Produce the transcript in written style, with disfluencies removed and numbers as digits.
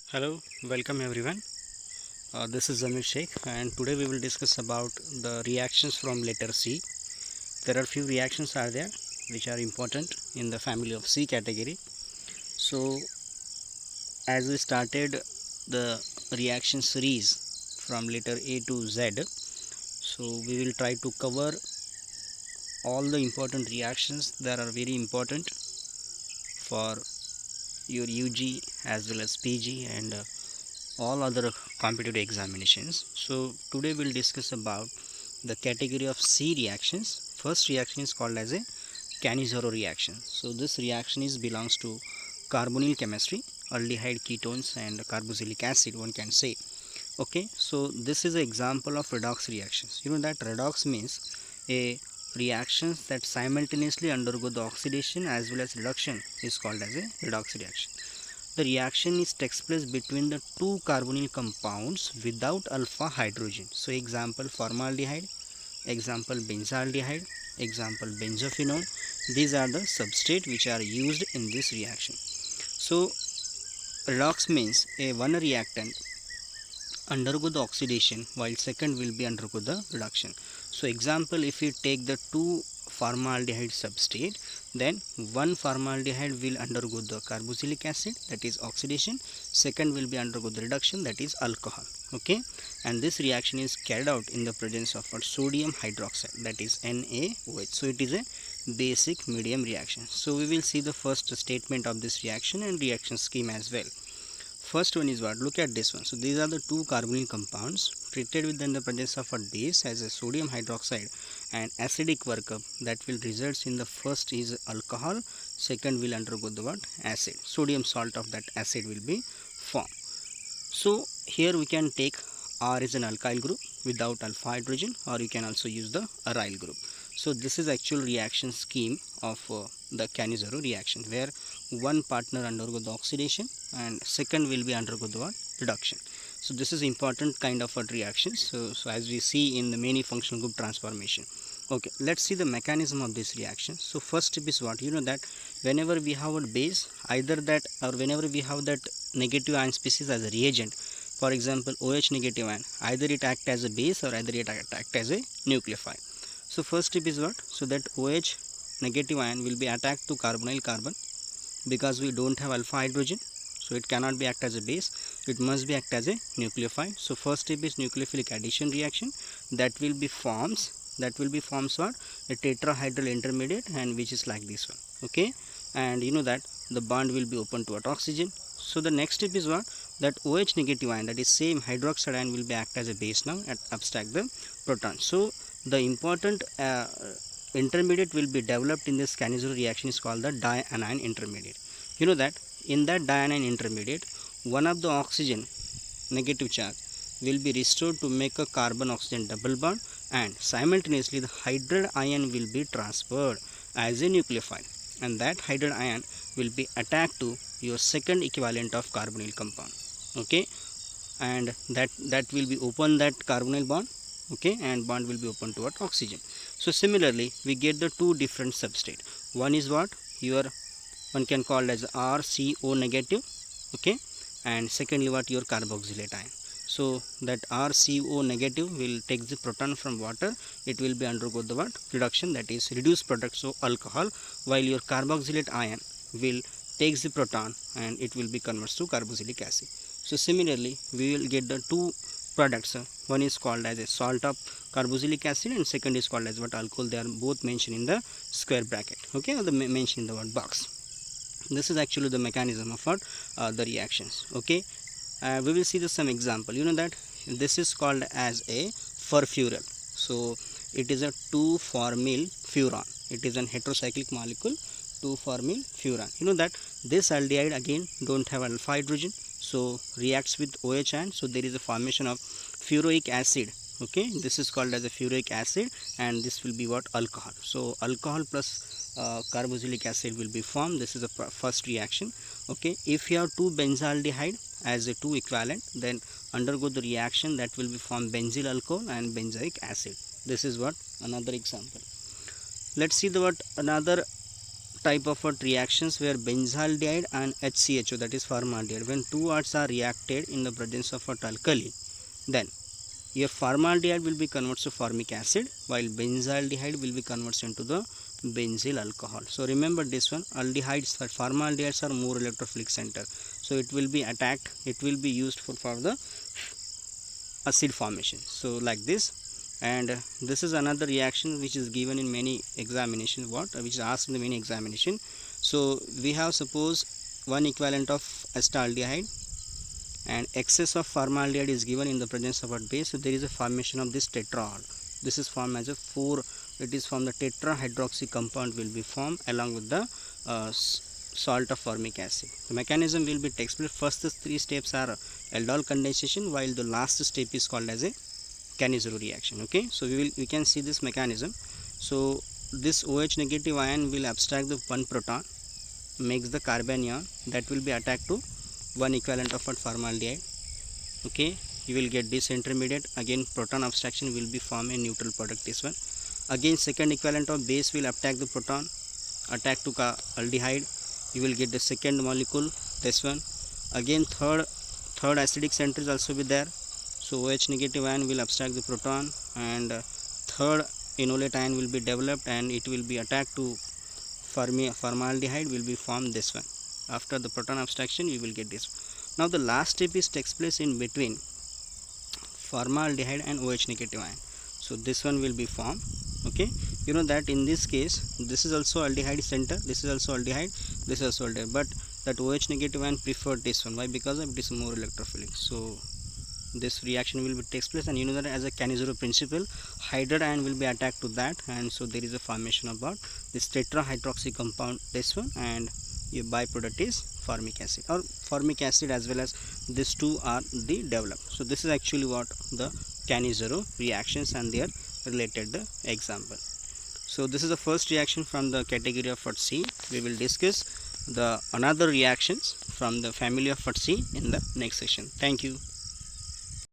Hello, welcome everyone. This is Zamir Sheikh, and today we will discuss about the reactions from letter C. There are few reactions are there which are important in the family of C category. So, as we started the reaction series from letter A to Z, so we will try to cover all the important reactions that are very important for your UG as well as PG and all other competitive examinations. So today we'll discuss about the category of C reactions. First reaction is called as a Cannizzaro reaction. So this reaction is belongs to carbonyl chemistry, aldehyde ketones and carboxylic acid, one can say. Okay, so this is an example of redox reactions. You know that redox means a reactions that simultaneously undergo the oxidation as well as reduction is called as a redox reaction. The reaction is takes place between the two carbonyl compounds without alpha hydrogen. So example formaldehyde, example benzaldehyde, example benzophenone. These are the substrate which are used in this reaction. So redox means a one reactant undergo the oxidation while second will be undergo the reduction. So example, if you take the two formaldehyde substrate, then one formaldehyde will undergo the carboxylic acid, that is oxidation, second will be undergo the reduction, that is alcohol. Okay, and this reaction is carried out in the presence of a sodium hydroxide, that is NaOH. So it is a basic medium reaction. So we will see the first statement of this reaction and reaction scheme as well. First one is what? Look at this one. So these are the two carbonyl compounds treated with the presence of a base as a sodium hydroxide and acidic workup that will result in the first is alcohol, second will undergo the what? Acid. Sodium salt of that acid will be formed. So here we can take R is an alkyl group without alpha hydrogen, or you can also use the aryl group. So this is actual reaction scheme of the Cannizzaro reaction, where one partner undergo the oxidation and second will be undergo the what? Reduction. So this is important kind of a reaction. So as we see in the many functional group transformation. Okay, let's see the mechanism of this reaction. So first step is what? You know that whenever we have a base, either that or whenever we have that negative ion species as a reagent, for example OH negative ion, either it act as a base or either it act as a nucleophile. So first step is what? So that OH negative ion will be attacked to carbonyl carbon because we don't have alpha hydrogen, so it cannot be act as a base, it must be act as a nucleophile. So first step is nucleophilic addition reaction that will be forms what? A tetrahedral intermediate, and which is like this one. Okay, and you know that the bond will be open toward oxygen. So the next step is what? That OH negative ion, that is same hydroxide ion, will be act as a base now and abstract the proton. So the important intermediate will be developed in this Cannizzaro reaction is called the dianion intermediate. You know that in that dianion intermediate, one of the oxygen negative charge will be restored to make a carbon oxygen double bond, and simultaneously the hydride ion will be transferred as a nucleophile, and that hydride ion will be attacked to your second equivalent of carbonyl compound. Okay, and that will be open that carbonyl bond. Okay, and bond will be open toward oxygen. So similarly we get the two different substrate. One is what? Your one can call as RCO negative. Okay, and secondly what? Your carboxylate ion. So that RCO negative will take the proton from water, it will be undergo the what? Reduction, that is reduced product, so alcohol, while your carboxylate ion will takes the proton and it will be converts to carboxylic acid. So similarly we will get the two products. One is called as a salt of carboxylic acid and second is called as what? Alcohol. They are both mentioned in the square bracket. Okay, or the mentioned in the word box. This is actually the mechanism of what? The reactions. Okay, we will see the some example. You know that this is called as a furfural. So it is a 2-formyl furan. It is an heterocyclic molecule, 2-formyl furan. You know that this aldehyde again don't have alpha hydrogen, so reacts with OH ion, so there is a formation of furoic acid. Okay, this is called as a furoic acid, and this will be what? Alcohol. So alcohol plus carboxylic acid will be formed. This is the first reaction. Okay, if you have two benzaldehyde as a two equivalent, then undergo the reaction that will be formed benzyl alcohol and benzoic acid. This is what? Another example. Let's see the what? Another type of reactions where benzaldehyde and HCHO, that is formaldehyde, when two earths are reacted in the presence of a alkali, then your formaldehyde will be converted to formic acid while benzaldehyde will be converted into the benzyl alcohol. So remember this one, aldehydes or formaldehydes are more electrophilic center, so it will be attacked, it will be used for the acid formation. So like this. And this is another reaction which is given in many examination, which is asked in the many examination. So we have suppose one equivalent of acetaldehyde and excess of formaldehyde is given in the presence of a base, so there is a formation of this tetraol. This is formed as a 4, it is from the tetrahydroxy compound will be formed along with the salt of formic acid. The mechanism will be takes place. First 3 steps are aldol condensation, while the last step is called as a Cannizzaro reaction. Okay, so we can see this mechanism. So this OH negative ion will abstract the one proton, makes the carbon ion that will be attacked to one equivalent of formaldehyde. Okay, you will get this intermediate, again proton abstraction will be form a neutral product, this one. Again second equivalent of base will attack the proton, attack to aldehyde, you will get the second molecule, this one. Again third acidic center is also be there, so OH negative ion will abstract the proton, and third enolate ion will be developed and it will be attacked to formaldehyde will be formed, this one. After the proton abstraction you will get this. Now the last step is takes place in between formaldehyde and OH negative ion, so this one will be formed. Okay, you know that in this case this is also aldehyde center, this is also aldehyde, this is also aldehyde, but that OH negative ion preferred this one. Why? Because it is more electrophilic. So this reaction will be takes place, and you know that as a Cannizzaro principle, hydride ion will be attacked to that, and so there is a formation about this tetrahydroxy compound, this one, and your byproduct is formic acid, or formic acid as well as these two are the developed. So this is actually what the Cannizzaro reactions and their related example. So this is the first reaction from the category of C. We will discuss the another reactions from the family of C in the next session. Thank you.